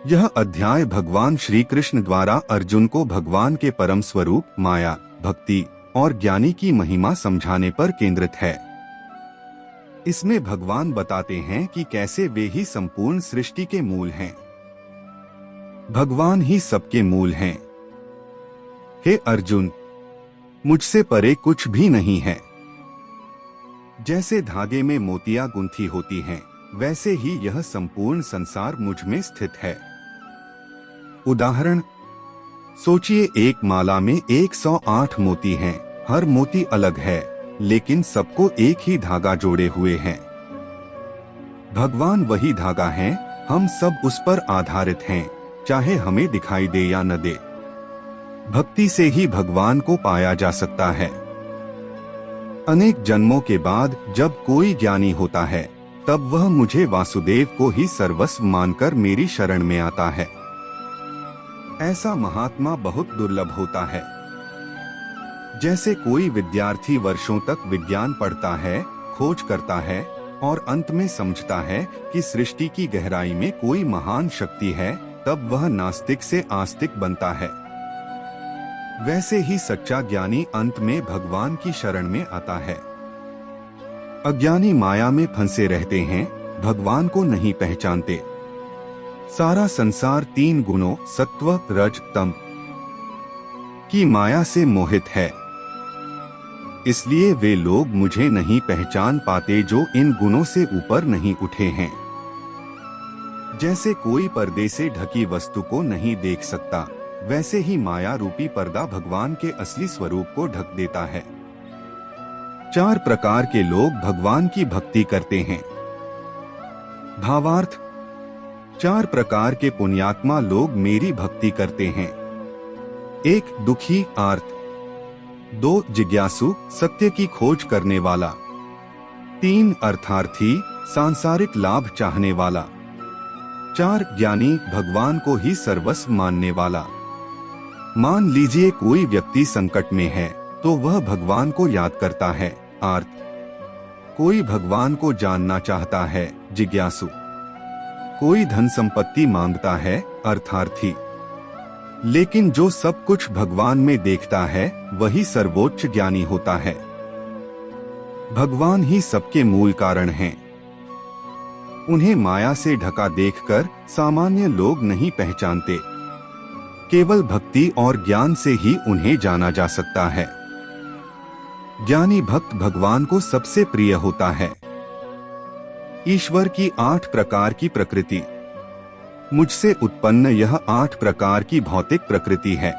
यह अध्याय भगवान श्री कृष्ण द्वारा अर्जुन को भगवान के परम स्वरूप, माया, भक्ति और ज्ञानी की महिमा समझाने पर केंद्रित है। इसमें भगवान बताते हैं कि कैसे वे ही संपूर्ण सृष्टि के मूल हैं। भगवान ही सबके मूल हैं। हे अर्जुन, मुझसे परे कुछ भी नहीं है। जैसे धागे में मोतियां गुंथी होती हैं, वैसे ही यह संपूर्ण संसार मुझ में स्थित है। उदाहरण, सोचिए एक माला में 108 मोती हैं। हर मोती अलग है, लेकिन सबको एक ही धागा जोड़े हुए हैं। भगवान वही धागा है, हम सब उस पर आधारित हैं, चाहे हमें दिखाई दे या न दे। भक्ति से ही भगवान को पाया जा सकता है। अनेक जन्मों के बाद जब कोई ज्ञानी होता है, तब वह मुझे वासुदेव को ही सर्वस्व मानकर मेरी शरण में आता है। ऐसा महात्मा बहुत दुर्लभ होता है। जैसे कोई विद्यार्थी वर्षों तक विज्ञान पढ़ता है, खोज करता है और अंत में समझता है कि सृष्टि की गहराई में कोई महान शक्ति है, तब वह नास्तिक से आस्तिक बनता है। वैसे ही सच्चा ज्ञानी अंत में भगवान की शरण में आता है। अज्ञानी माया में फंसे रहते हैं, भगवान को नहीं पहचानते। सारा संसार 3 गुणों सत्व, रज, तम की माया से मोहित है। इसलिए वे लोग मुझे नहीं पहचान पाते जो इन गुणों से ऊपर नहीं उठे हैं। जैसे कोई पर्दे से ढकी वस्तु को नहीं देख सकता, वैसे ही माया रूपी पर्दा भगवान के असली स्वरूप को ढक देता है। 4 प्रकार के लोग भगवान की भक्ति करते हैं। भावार्थ, 4 प्रकार के पुण्यात्मा लोग मेरी भक्ति करते हैं। 1 दुखी आर्त, 2 जिज्ञासु, सत्य की खोज करने वाला, 3 अर्थार्थी, सांसारिक लाभ चाहने वाला, 4 ज्ञानी, भगवान को ही सर्वस्व मानने वाला। मान लीजिए कोई व्यक्ति संकट में है, तो वह भगवान को याद करता है, आर्त। कोई भगवान को जानना चाहता है, जिज्ञासु। कोई धन संपत्ति मांगता है, अर्थार्थी। लेकिन जो सब कुछ भगवान में देखता है, वही सर्वोच्च ज्ञानी होता है। भगवान ही सबके मूल कारण हैं। उन्हें माया से ढका देखकर सामान्य लोग नहीं पहचानते। केवल भक्ति और ज्ञान से ही उन्हें जाना जा सकता है। ज्ञानी भक्त भगवान को सबसे प्रिय होता है। ईश्वर की 8 प्रकार की प्रकृति। मुझसे उत्पन्न यह 8 प्रकार की भौतिक प्रकृति है।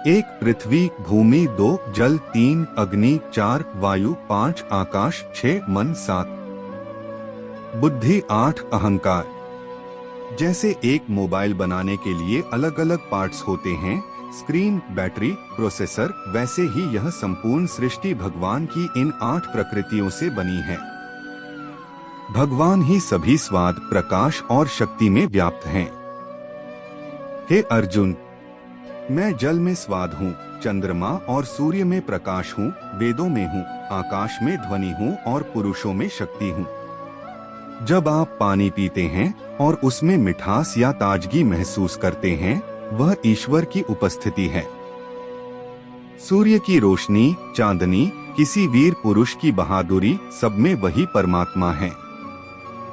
1 पृथ्वी, भूमि, 2 जल, 3 अग्नि, 4 वायु, 5 आकाश, 6 मन, 7 बुद्धि, 8 अहंकार। जैसे एक मोबाइल बनाने के लिए अलग अलग पार्ट्स होते हैं, स्क्रीन, बैटरी, प्रोसेसर, वैसे ही यह संपूर्ण सृष्टि भगवान की इन 8 प्रकृतियों से बनी है। भगवान ही सभी स्वाद, प्रकाश और शक्ति में व्याप्त हैं। हे अर्जुन, मैं जल में स्वाद हूँ, चंद्रमा और सूर्य में प्रकाश हूँ, वेदों में हूँ, आकाश में ध्वनि हूँ और पुरुषों में शक्ति हूँ। जब आप पानी पीते हैं और उसमें मिठास या ताजगी महसूस करते हैं, वह ईश्वर की उपस्थिति है। सूर्य की रोशनी, चांदनी, किसी वीर पुरुष की बहादुरी, सब में वही परमात्मा है।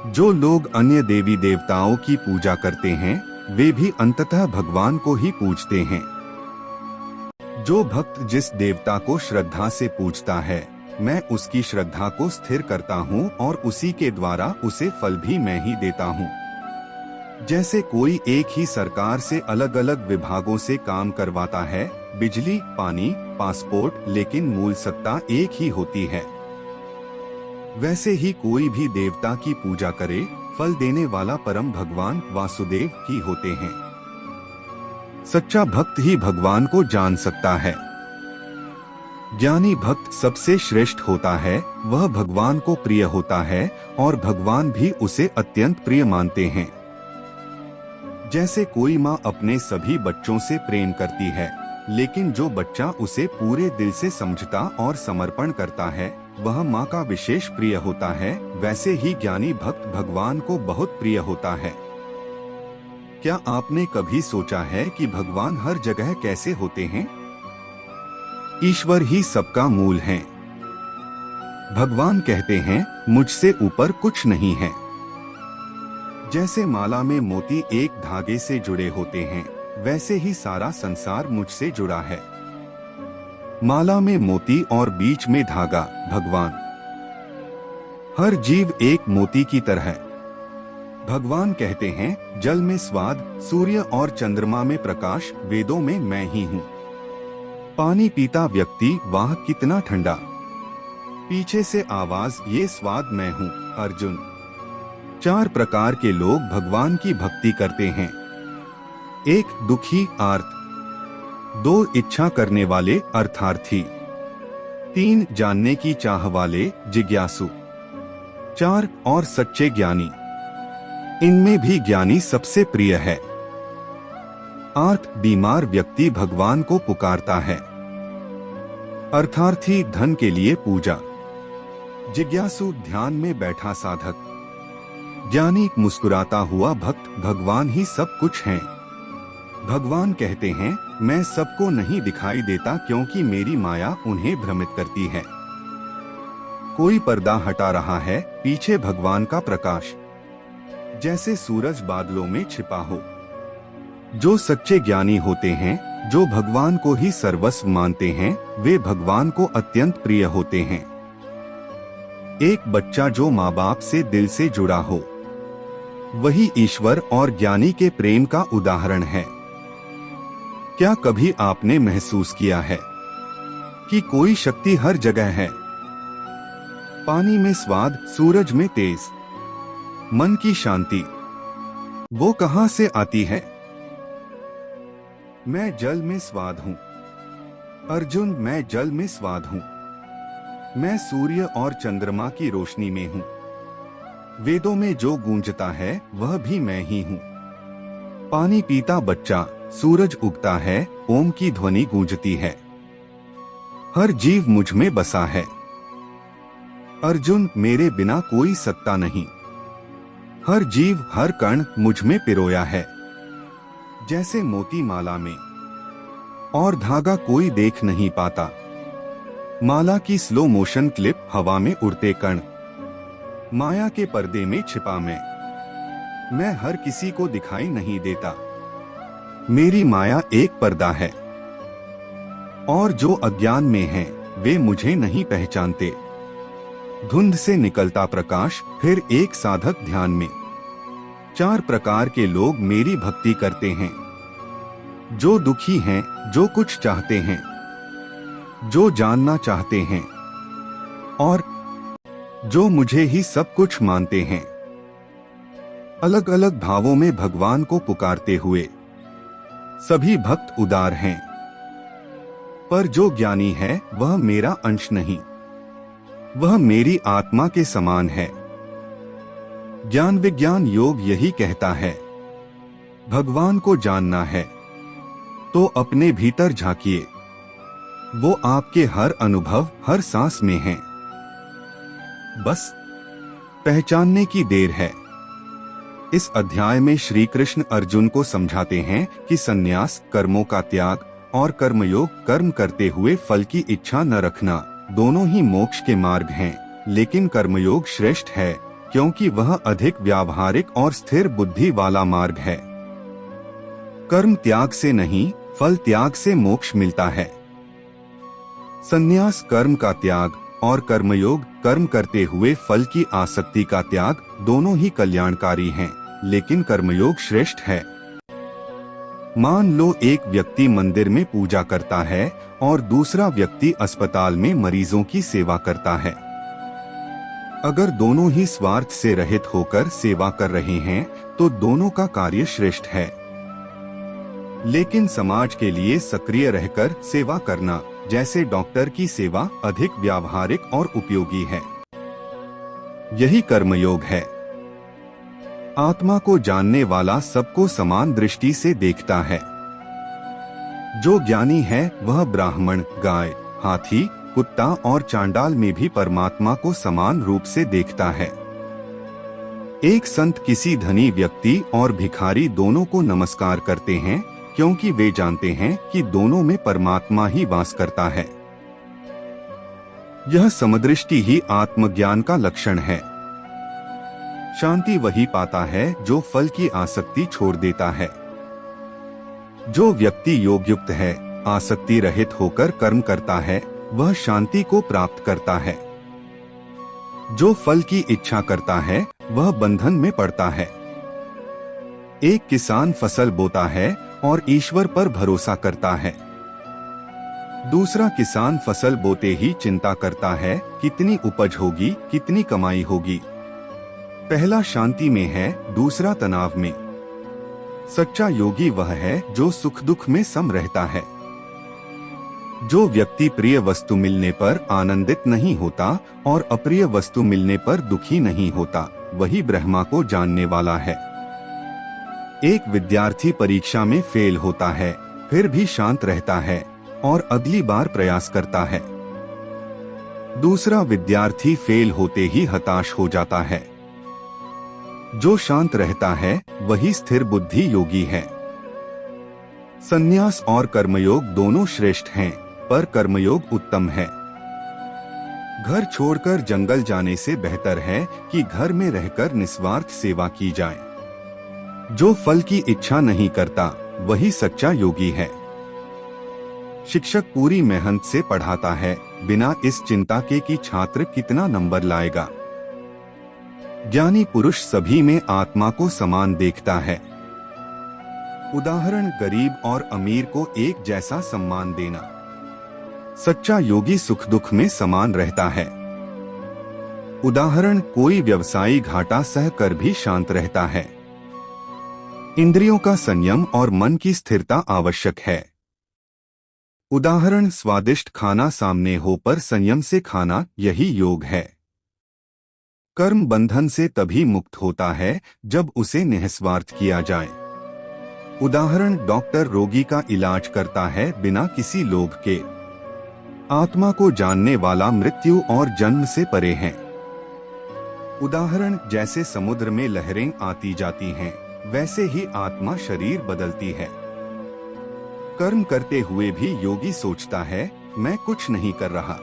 जो लोग अन्य देवी देवताओं की पूजा करते हैं, वे भी अंततः भगवान को ही पूजते हैं। जो भक्त जिस देवता को श्रद्धा से पूजता है, मैं उसकी श्रद्धा को स्थिर करता हूँ और उसी के द्वारा उसे फल भी मैं ही देता हूँ। जैसे कोई एक ही सरकार से अलग अलग विभागों से काम करवाता है, बिजली, पानी, पासपोर्ट, लेकिन मूल सत्ता एक ही होती है। वैसे ही कोई भी देवता की पूजा करे, फल देने वाला परम भगवान वासुदेव ही होते हैं। सच्चा भक्त ही भगवान को जान सकता है। ज्ञानी भक्त सबसे श्रेष्ठ होता है, वह भगवान को प्रिय होता है और भगवान भी उसे अत्यंत प्रिय मानते हैं। जैसे कोई माँ अपने सभी बच्चों से प्रेम करती है, लेकिन जो बच्चा उसे पूरे दिल से समझता और समर्पण करता है, वह माँ का विशेष प्रिय होता है। वैसे ही ज्ञानी भक्त भगवान को बहुत प्रिय होता है। क्या आपने कभी सोचा है कि भगवान हर जगह कैसे होते हैं? ईश्वर ही सबका मूल है। भगवान कहते हैं, मुझसे ऊपर कुछ नहीं है। जैसे माला में मोती एक धागे से जुड़े होते हैं, वैसे ही सारा संसार मुझसे जुड़ा है। माला में मोती और बीच में धागा भगवान। हर जीव एक मोती की तरह है। भगवान कहते हैं, जल में स्वाद, सूर्य और चंद्रमा में प्रकाश, वेदों में मैं ही हूँ। पानी पीता व्यक्ति, वाह कितना ठंडा। पीछे से आवाज, ये स्वाद मैं हूँ अर्जुन। 4 प्रकार के लोग भगवान की भक्ति करते हैं। 1 दुखी आर्त, 2 इच्छा करने वाले अर्थार्थी, 3 जानने की चाह वाले जिज्ञासु, 4 और सच्चे ज्ञानी। इनमें भी ज्ञानी सबसे प्रिय है। आर्त बीमार व्यक्ति भगवान को पुकारता है। अर्थार्थी धन के लिए पूजा, जिज्ञासु ध्यान में बैठा साधक, ज्ञानी मुस्कुराता हुआ भक्त। भगवान ही सब कुछ हैं। भगवान कहते हैं, मैं सबको नहीं दिखाई देता क्योंकि मेरी माया उन्हें भ्रमित करती है। कोई पर्दा हटा रहा है, पीछे भगवान का प्रकाश, जैसे सूरज बादलों में छिपा हो। जो सच्चे ज्ञानी होते हैं, जो भगवान को ही सर्वस्व मानते हैं, वे भगवान को अत्यंत प्रिय होते हैं। एक बच्चा जो माँ बाप से दिल से जुड़ा हो, वही ईश्वर और ज्ञानी के प्रेम का उदाहरण है। क्या कभी आपने महसूस किया है कि कोई शक्ति हर जगह है? पानी में स्वाद, सूरज में तेज, मन की शांति, वो कहां से आती है? मैं जल में स्वाद हूं अर्जुन, मैं जल में स्वाद हूं। मैं सूर्य और चंद्रमा की रोशनी में हूं। वेदों में जो गूंजता है वह भी मैं ही हूं। पानी पीता बच्चा, सूरज उगता है, ओम की ध्वनि गूंजती है। हर जीव मुझ में बसा है। अर्जुन, मेरे बिना कोई सत्ता नहीं। हर जीव, हर कण मुझ में पिरोया है। जैसे मोती माला में, और धागा कोई देख नहीं पाता। माला की स्लो मोशन क्लिप, हवा में उड़ते कण, माया के पर्दे में छिपा मैं हर किसी को दिखाई नहीं देता। मेरी माया एक पर्दा है, और जो अज्ञान में हैं, वे मुझे नहीं पहचानते। धुंध से निकलता प्रकाश, फिर एक साधक ध्यान में। 4 प्रकार के लोग मेरी भक्ति करते हैं। जो दुखी हैं, जो कुछ चाहते हैं, जो जानना चाहते हैं, और जो मुझे ही सब कुछ मानते हैं। अलग अलग भावों में भगवान को पुकारते हुए सभी भक्त उदार हैं। पर जो ज्ञानी है वह मेरा अंश नहीं, वह मेरी आत्मा के समान है। ज्ञान विज्ञान योग यही कहता है। भगवान को जानना है तो अपने भीतर झांकिए, वो आपके हर अनुभव, हर सांस में है। बस पहचानने की देर है। इस अध्याय में श्री कृष्ण अर्जुन को समझाते हैं कि संन्यास, कर्मों का त्याग, और कर्मयोग, कर्म करते हुए फल की इच्छा न रखना, दोनों ही मोक्ष के मार्ग हैं। लेकिन कर्मयोग श्रेष्ठ है क्योंकि वह अधिक व्यावहारिक और स्थिर बुद्धि वाला मार्ग है। कर्म त्याग से नहीं, फल त्याग से मोक्ष मिलता है। संन्यास कर्म का त्याग और कर्मयोग कर्म करते हुए फल की आसक्ति का त्याग, दोनों ही कल्याणकारी हैं, लेकिन कर्मयोग श्रेष्ठ है। मान लो एक व्यक्ति मंदिर में पूजा करता है और दूसरा व्यक्ति अस्पताल में मरीजों की सेवा करता है। अगर दोनों ही स्वार्थ से रहित होकर सेवा कर रहे हैं तो दोनों का कार्य श्रेष्ठ है। लेकिन समाज के लिए सक्रिय रहकर सेवा करना, जैसे डॉक्टर की सेवा, अधिक व्यावहारिक और उपयोगी है। यही कर्मयोग है। आत्मा को जानने वाला सबको समान दृष्टि से देखता है। जो ज्ञानी है वह ब्राह्मण, गाय, हाथी, कुत्ता और चांडाल में भी परमात्मा को समान रूप से देखता है। एक संत किसी धनी व्यक्ति और भिखारी दोनों को नमस्कार करते हैं, क्योंकि वे जानते हैं कि दोनों में परमात्मा ही वास करता है। यह समदृष्टि ही आत्मज्ञान का लक्षण है। शांति वही पाता है जो फल की आसक्ति छोड़ देता है। जो व्यक्ति योगयुक्त है, आसक्ति रहित होकर कर्म करता है, वह शांति को प्राप्त करता है। जो फल की इच्छा करता है, वह बंधन में पड़ता है। एक किसान फसल बोता है और ईश्वर पर भरोसा करता है। दूसरा किसान फसल बोते ही चिंता करता है, कितनी उपज होगी, कितनी कमाई होगी। पहला शांति में है, दूसरा तनाव में। सच्चा योगी वह है जो सुख दुख में सम रहता है। जो व्यक्ति प्रिय वस्तु मिलने पर आनंदित नहीं होता और अप्रिय वस्तु मिलने पर दुखी नहीं होता, वही ब्रह्मा को जानने वाला है। एक विद्यार्थी परीक्षा में फेल होता है, फिर भी शांत रहता है और अगली बार प्रयास करता है। दूसरा विद्यार्थी फेल होते ही हताश हो जाता है। जो शांत रहता है वही स्थिर बुद्धि योगी है। संन्यास और कर्मयोग दोनों श्रेष्ठ हैं, पर कर्मयोग उत्तम है। घर छोड़कर जंगल जाने से बेहतर है कि घर में रहकर निस्वार्थ सेवा की जाए। जो फल की इच्छा नहीं करता वही सच्चा योगी है। शिक्षक पूरी मेहनत से पढ़ाता है, बिना इस चिंता के कि छात्र कितना नंबर लाएगा। ज्ञानी पुरुष सभी में आत्मा को समान देखता है। उदाहरण, गरीब और अमीर को एक जैसा सम्मान देना। सच्चा योगी सुख दुख में समान रहता है। उदाहरण, कोई व्यवसायी घाटा सह कर भी शांत रहता है। इंद्रियों का संयम और मन की स्थिरता आवश्यक है। उदाहरण, स्वादिष्ट खाना सामने हो पर संयम से खाना, यही योग है। कर्म बंधन से तभी मुक्त होता है जब उसे निस्वार्थ किया जाए। उदाहरण, डॉक्टर रोगी का इलाज करता है बिना किसी लोभ के। आत्मा को जानने वाला मृत्यु और जन्म से परे है। उदाहरण, जैसे समुद्र में लहरें आती जाती हैं, वैसे ही आत्मा शरीर बदलती है। कर्म करते हुए भी योगी सोचता है, मैं कुछ नहीं कर रहा।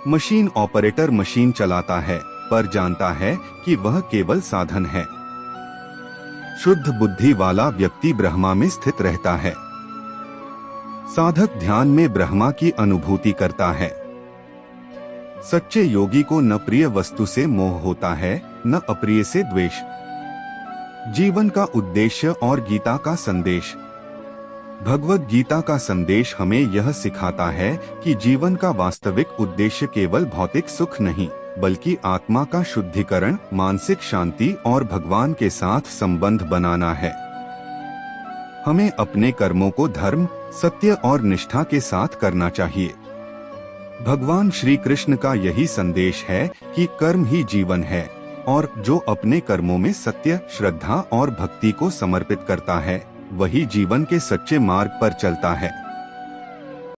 मशीन ऑपरेटर मशीन चलाता है, पर जानता है कि वह केवल साधन है। शुद्ध बुद्धि वाला व्यक्ति ब्रह्मा में स्थित रहता है। साधक ध्यान में ब्रह्मा की अनुभूति करता है। सच्चे योगी को न प्रिय वस्तु से मोह होता है, न अप्रिय से द्वेष। जीवन का उद्देश्य और गीता का संदेश। भगवद गीता का संदेश हमें यह सिखाता है कि जीवन का वास्तविक उद्देश्य केवल भौतिक सुख नहीं, बल्कि आत्मा का शुद्धिकरण, मानसिक शांति और भगवान के साथ संबंध बनाना है। हमें अपने कर्मों को धर्म, सत्य और निष्ठा के साथ करना चाहिए। भगवान श्री कृष्ण का यही संदेश है कि कर्म ही जीवन है, और जो अपने कर्मों में सत्य, श्रद्धा और भक्ति को समर्पित करता है, वही जीवन के सच्चे मार्ग पर चलता है।